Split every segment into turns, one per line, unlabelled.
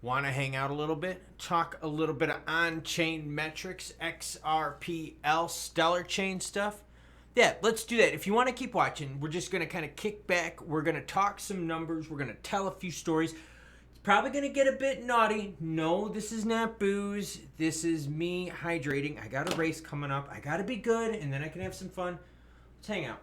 Want to hang out a little bit? Talk a little bit of on-chain metrics, XRPL, stellar chain stuff? Yeah, let's do that. If you want to keep watching, we're just going to kind of kick back. We're going to talk some numbers. We're going to tell a few stories. It's probably going to get a bit naughty. No, this is not booze. This is me hydrating. I got a race coming up. I got to be good, and then I can have some fun. Let's hang out.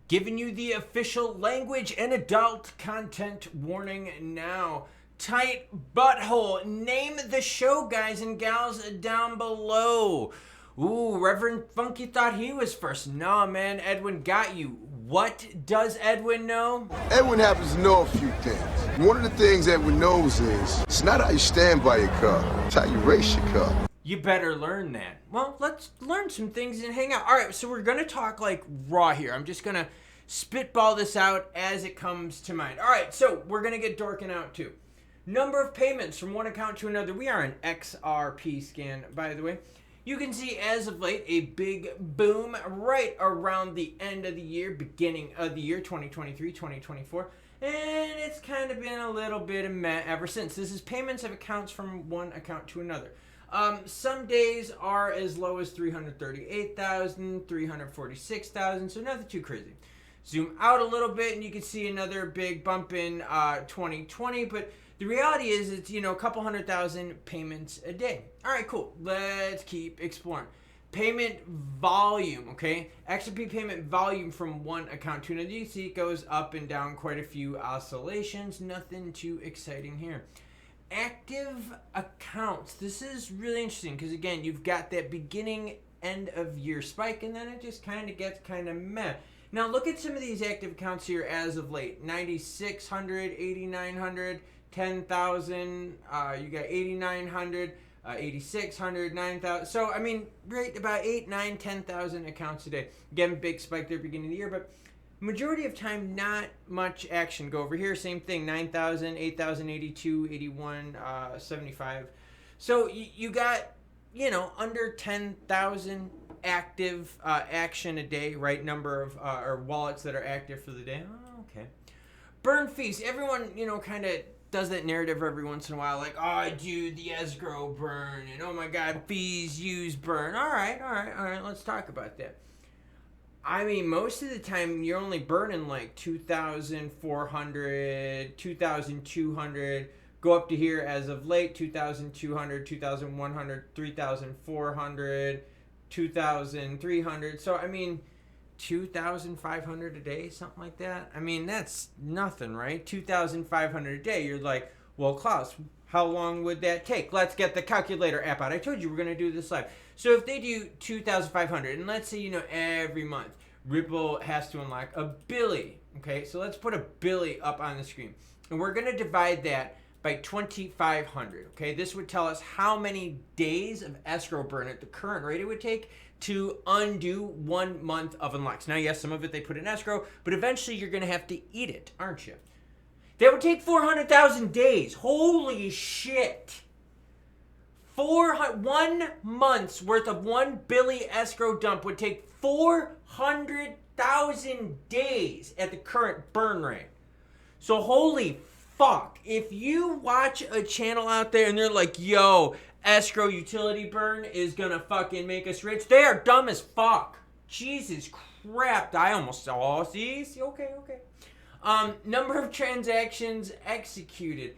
Giving you the official language and adult content warning now. Tight butthole. Name the show, guys and gals, down below. Ooh, Reverend Funky thought he was first. Nah, man, Edwin got you. What does Edwin know?
Edwin happens to know a few things. One of the things Edwin knows is it's not how you stand by your car, it's how you race your car.
You better learn that. Well, let's learn some things and hang out. All right, so we're going to talk like raw here. I'm just going to spitball this out as it comes to mind. All right, so we're going to get dorking out too. Number of payments from one account to another. We are an XRP scan, by the way. You can see as of late a big boom right around the end of the year, beginning of the year, 2023, 2024. And it's kind of been a little bit of meh ever since. This is payments of accounts from one account to another. Some days are as low as 338,000, 346,000, so nothing too crazy. Zoom out a little bit and you can see another big bump in 2020, but the reality is it's, a couple 100,000 payments a day. All right, cool. Let's keep exploring. Payment volume, okay? XRP payment volume from one account to another. You see it goes up and down, quite a few oscillations. Nothing too exciting here. Active accounts. This is really interesting because, again, you've got that beginning, end of year spike, and then it just kind of gets kind of meh. Now, look at some of these active accounts here as of late. 9,600, 8,900. 10,000, you got 8,900, 8,600, 9,000. So, I mean, right about 8, 9, 10,000 accounts a day. Again, big spike there beginning of the year, but majority of time, not much action. Go over here, same thing, 9,000, 8,000, 82, 81, 75. So, you got, under 10,000 active action a day, right? Number of or wallets that are active for the day. Oh, okay. Burn fees. Everyone, kind of does that narrative every once in a while, like, oh, I do the escrow burn, and oh my god, fees used burn. All right, let's talk about that. I mean, most of the time, you're only burning like 2,400, 2,200, go up to here as of late, 2,200, 2,100, 3,400, 2,300. So, I mean, 2,500 a day, something like that. I mean, that's nothing, right? 2,500 a day. You're like, well, Klaus, how long would that take? Let's get the calculator app out. I told you we're going to do this live. So if they do 2,500, and let's say, every month, Ripple has to unlock a billy. Okay, so let's put a billy up on the screen. And we're going to divide that by 2,500. Okay, this would tell us how many days of escrow burn at the current rate it would take to undo 1 month of unlocks. Now, yes, some of it they put in escrow, but eventually you're going to have to eat it, aren't you? That would take 400,000 days. Holy shit. 1 month's worth of 1 billy escrow dump would take 400,000 days at the current burn rate. So holy fuck. If you watch a channel out there and they're like, yo, escrow utility burn is gonna fucking make us rich, they are dumb as fuck. Jesus crap. I almost saw. See, okay. Number of transactions executed.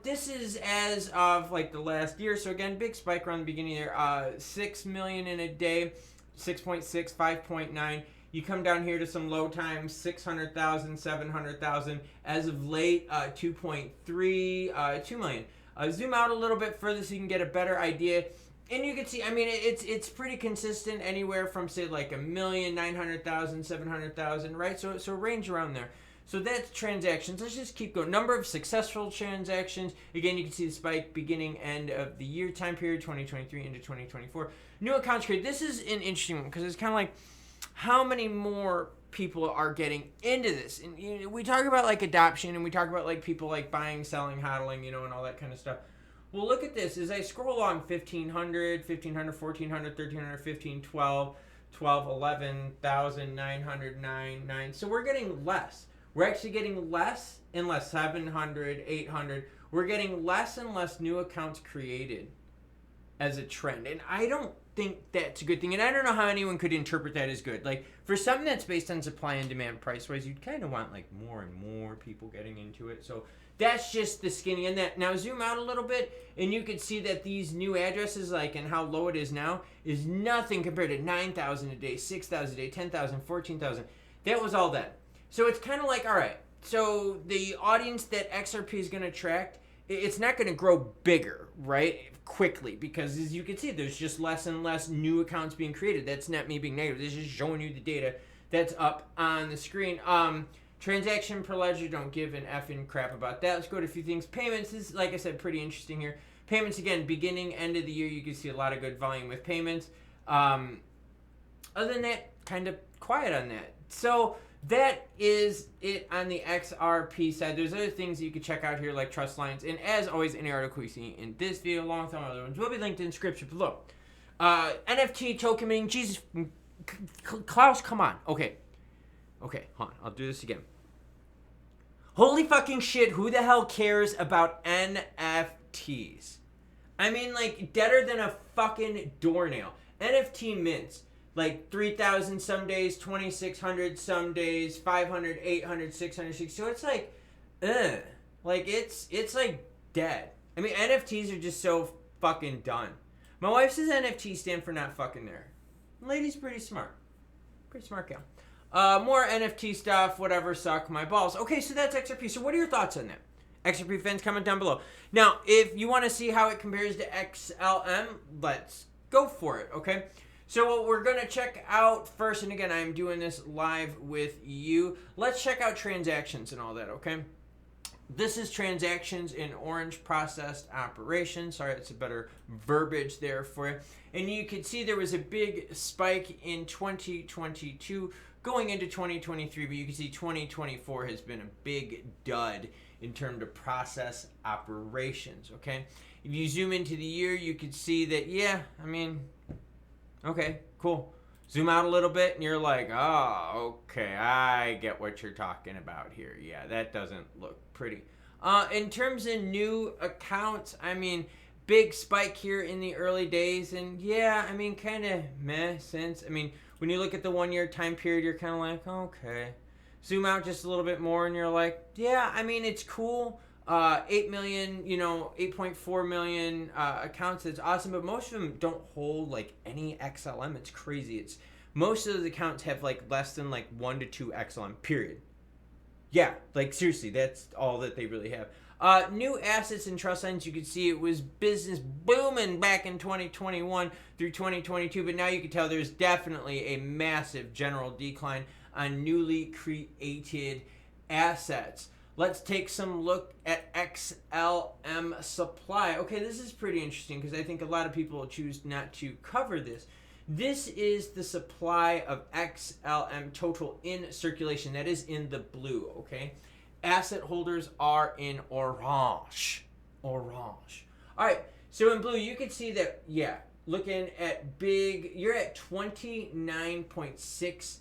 This is as of like the last year. So again, big spike around the beginning there. 6 million in a day, 6.6, 5.9. You come down here to some low times, 600,000, 700,000. As of late, 2.3, 2 million. Zoom out a little bit further so you can get a better idea. And you can see, I mean, it's pretty consistent anywhere from, say, like 1,900,000, 700,000, right? So range around there. So that's transactions. Let's just keep going. Number of successful transactions. Again, you can see the spike beginning, end of the year time period, 2023 into 2024. New accounts created. This is an interesting one because it's kind of like how many more people are getting into this. And we talk about like adoption and we talk about like people like buying, selling, hodling, and all that kind of stuff. Well, look at this. As I scroll along, 1,500, 1,400, 1,300, 15, 12, 11,000, 900, 9. So we're getting less. We're actually getting less and less, 700, 800. we're getting less and less new accounts created as a trend. And I don't think that's a good thing. And I don't know how anyone could interpret that as good. Like, for something that's based on supply and demand price-wise, you'd kind of want, like, more and more people getting into it. So that's just the skinny in that. Now, zoom out a little bit, and you can see that these new addresses, like, and how low it is now, is nothing compared to 9,000 a day, 6,000 a day, 10,000, 14,000. That was all that. So it's kind of like, all right, so the audience that XRP is going to attract, it's not going to grow bigger, right, quickly, because as you can see, there's just less and less new accounts being created. That's not me being negative. This is just showing you the data that's up on the screen. Transaction per ledger, don't give an effing crap about that. Let's go to a few things. Payments is, like I said, pretty interesting here. Payments, again, beginning, end of the year, you can see a lot of good volume with payments. Other than that, kind of quiet on that. So that is it on the XRP side. There's other things that you can check out here, like trust lines. And as always, any article you see in this video, along with all other ones, will be linked in the description below. NFT token minting. Jesus, Klaus, come on. Okay, hold on. I'll do this again. Holy fucking shit, who the hell cares about NFTs? I mean, like, deader than a fucking doornail. NFT mints. Like 3,000 some days, 2,600 some days, 500, 800, 600, 600. So it's like, like it's like dead. I mean, NFTs are just so fucking done. My wife says NFTs stand for not fucking there. Lady's pretty smart. Pretty smart gal. More NFT stuff, whatever, suck my balls. Okay, so that's XRP. So what are your thoughts on that? XRP fans, comment down below. Now, if you want to see how it compares to XLM, let's go for it, okay? So what we're going to check out first, and again, I'm doing this live with you. Let's check out transactions and all that, okay? This is transactions in orange, processed operations. Sorry, it's a better verbiage there for you. And you can see there was a big spike in 2022 going into 2023, but you can see 2024 has been a big dud in terms of process operations, okay? If you zoom into the year, you can see that, yeah, I mean, okay, cool. Zoom out a little bit and you're like, oh, okay, I get what you're talking about here. Yeah, that doesn't look pretty. In terms of new accounts, I mean, big spike here in the early days. And yeah, I mean, kind of meh since. I mean, when you look at the 1 year time period, you're kind of like, okay. Zoom out just a little bit more and you're like, yeah, I mean, it's cool. 8 million, 8.4 million accounts. It's awesome, but most of them don't hold like any XLM. It's crazy. It's most of those accounts have like less than like 1 to 2 XLM, period. Yeah, like seriously, that's all that they really have. New assets and trust lines, you can see it was business booming back in 2021 through 2022, but now you can tell there's definitely a massive general decline on newly created assets. Let's take some look at XLM Supply. Okay, this is pretty interesting because I think a lot of people choose not to cover this. This is the supply of XLM total in circulation. That is in the blue, okay? Asset holders are in orange. Orange. All right, so in blue, you can see that, yeah, looking at big, you're at 29.6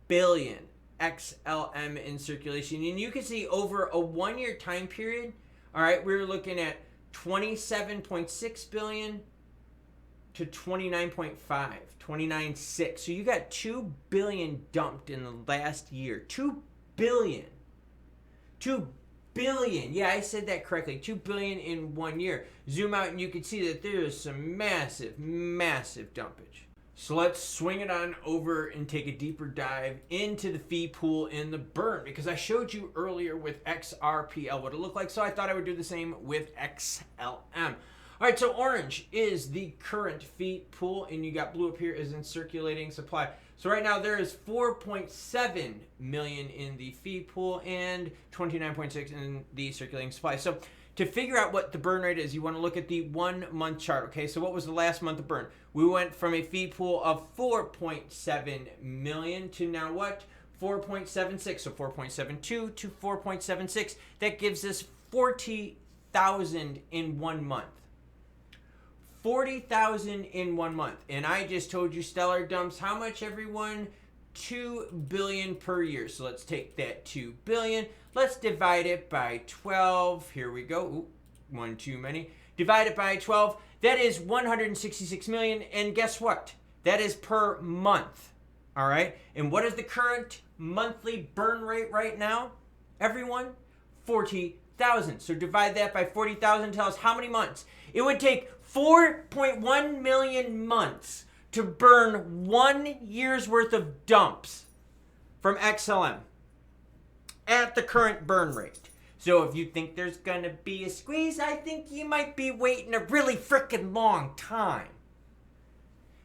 billion XLM in circulation. And you can see over a 1 year time period, all right, we're looking at 27.6 billion to 29.5, 29.6. So you got 2 billion dumped in the last year. 2 billion. 2 billion. Yeah, I said that correctly. 2 billion in 1 year. Zoom out and you can see that there is some massive, massive dumpage. So let's swing it on over and take a deeper dive into the fee pool in the burn, because I showed you earlier with XRPL what it looked like, so I thought I would do the same with XLM. All right, so orange is the current fee pool, and you got blue up here is in circulating supply. So right now there is 4.7 million in the fee pool and 29.6 in the circulating supply. So to figure out what the burn rate is, you want to look at the 1 month chart. Okay, so what was the last month of burn? We went from a fee pool of 4.7 million to now what? 4.76. So 4.72 to 4.76. That gives us 40,000 in 1 month. 40,000 in 1 month. And I just told you stellar dumps how much, everyone? 2 billion per year. So let's take that 2 billion. Let's divide it by 12. Here we go. Ooh, one too many. Divide it by 12. That is 166 million. And guess what? That is per month. All right. And what is the current monthly burn rate right now? Everyone, 40,000. So divide that by 40,000. Tell us how many months. It would take 4.1 million months to burn 1 year's worth of dumps from XLM at the current burn rate. So if you think there's going to be a squeeze, I think you might be waiting a really freaking long time.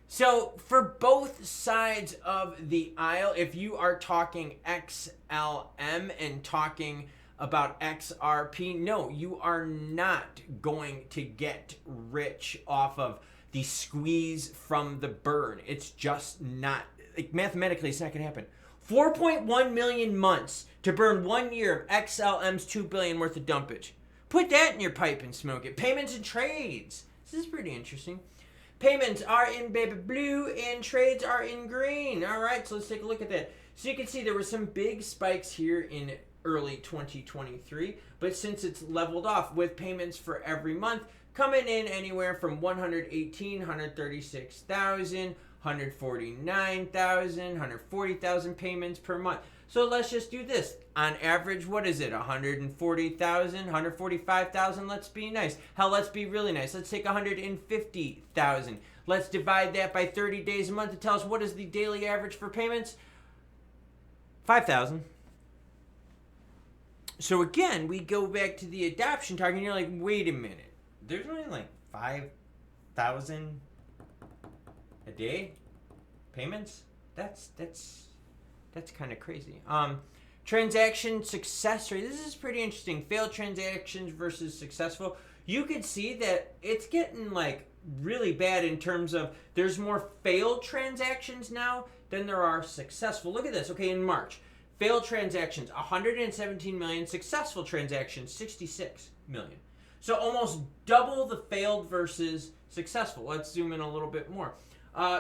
So for both sides of the aisle, if you are talking XLM and talking about XRP, no, you are not going to get rich off of the squeeze from the burn. It's just not, like, mathematically, it's not going to happen. 4.1 million months to burn 1 year of XLM's 2 billion worth of dumpage. Put that in your pipe and smoke it. Payments and trades. This is pretty interesting. Payments are in baby blue and trades are in green. All right, so let's take a look at that. So you can see there were some big spikes here in early 2023, but since it's leveled off with payments for every month coming in anywhere from 118, 136,000, 149,000, 140,000 payments per month. So let's just do this. On average, what is it? 140,000, 145,000. Let's be nice. Hell, let's be really nice. Let's take 150,000. Let's divide that by 30 days a month to tell us what is the daily average for payments? 5,000. So again, we go back to the adoption target and you're like, wait a minute. There's only like 5,000 a day payments? That's kind of crazy. Transaction success rate. This is pretty interesting. Failed transactions versus successful. You could see that it's getting like really bad in terms of there's more failed transactions now than there are successful. Look at this. Okay, in March, failed transactions 117 million, successful transactions 66 million. So almost double the failed versus successful. Let's zoom in a little bit more.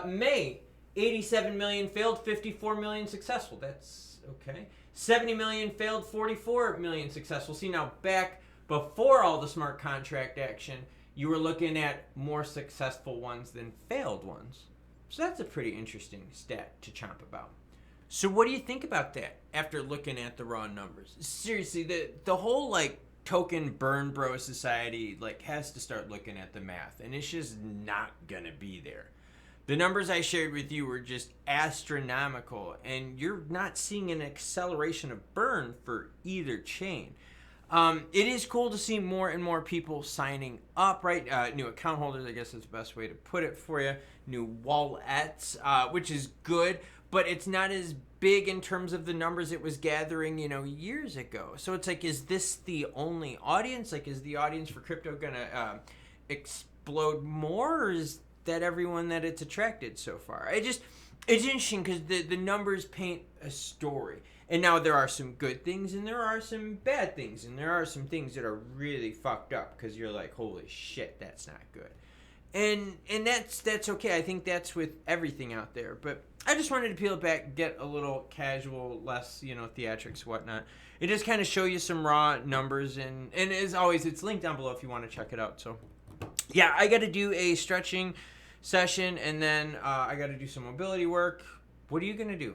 May, 87 million failed, 54 million successful. That's okay. 70 million failed, 44 million successful. See, now back before all the smart contract action, you were looking at more successful ones than failed ones. So that's a pretty interesting stat to chomp about. So what do you think about that after looking at the raw numbers? Seriously, the whole like token burn bro society like has to start looking at the math, and it's just not gonna be there. The numbers I shared with you were just astronomical, and you're not seeing an acceleration of burn for either chain. It is cool to see more and more people signing up, right? New account holders, I guess is the best way to put it for you. New wallets, which is good, but it's not as big in terms of the numbers it was gathering, years ago. So it's like, is this the only audience? Like, is the audience for crypto gonna explode more, or is that everyone that it's attracted so far? It's interesting because the numbers paint a story. And now there are some good things and there are some bad things. And there are some things that are really fucked up because you're like, holy shit, that's not good. And that's okay. I think that's with everything out there. But I just wanted to peel it back, get a little casual, less, theatrics, whatnot. It just kind of show you some raw numbers. And as always, it's linked down below if you want to check it out. So, yeah, I got to do a stretching session, and then I got to do some mobility work. What are you going to do?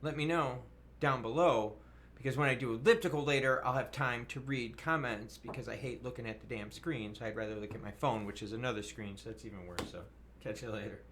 Let me know down below, because when I do elliptical later, I'll have time to read comments, because I hate looking at the damn screen, so I'd rather look at my phone, which is another screen, so that's even worse. So catch you later.